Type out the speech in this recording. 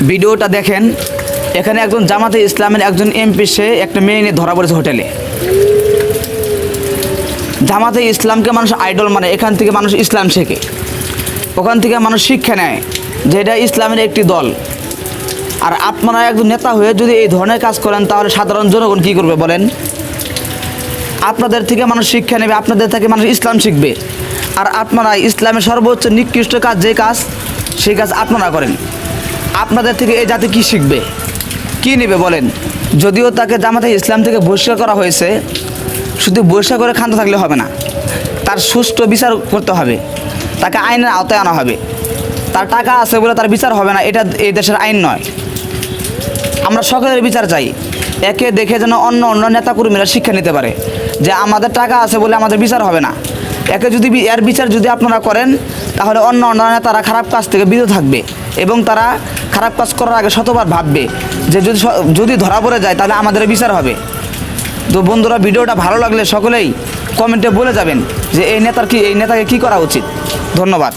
ভিডিওটা দেখেন। এখানে একজন জামাতে ইসলামের একজন এমপি সে একটা মেয়ে নিয়ে ধরা পড়েছে হোটেলে। জামাতে ইসলামকে মানুষ আইডল মানে, এখান থেকে মানুষ ইসলাম শেখে, ওখান থেকে মানুষ শিক্ষা নেয় যে এটা ইসলামের একটি দল। আর আপনারা একজন নেতা হয়ে যদি এই ধরনের কাজ করেন তাহলে সাধারণ জনগণ কী করবে বলেন? আপনাদের থেকে মানুষ শিক্ষা নেবে, আপনাদের থেকে মানুষ ইসলাম শিখবে। আর আপনারা ইসলামের সর্বোচ্চ নিকৃষ্ট কাজ যে কাজ, সেই কাজ আপনারা করেন। আপনাদের থেকে এই জাতি কী শিখবে, কী নেবে বলেন? যদিও তাকে জামাতে ইসলাম থেকে বহিষ্কার করা হয়েছে, শুধু বহিষ্কার করে ক্ষান্ত থাকলে হবে না, তার সুষ্ঠু বিচার করতে হবে, তাকে আইনের আওতায় আনা হবে। তার টাকা আছে বলে তার বিচার হবে না, এটা এই দেশের আইন নয়। আমরা সকলের বিচার চাই, একে দেখে যেন অন্য নেতাকর্মীরা শিক্ষা নিতে পারে যে আমাদের টাকা আছে বলে আমাদের বিচার হবে না। এর বিচার যদি আপনারা করেন তাহলে অন্য নেতারা খারাপ কাজ থেকে বিরত থাকবে এবং তারা খারাপ কাজ করার আগে শতবার ভাববে যে যদি ধরা পড়ে যায় তাহলে আমাদের বিচার হবে। তো বন্ধুরা, ভিডিওটা ভালো লাগলে সকলেই কমেন্টে বলে যাবেন যে এই নেতাকে কী করা উচিত। ধন্যবাদ।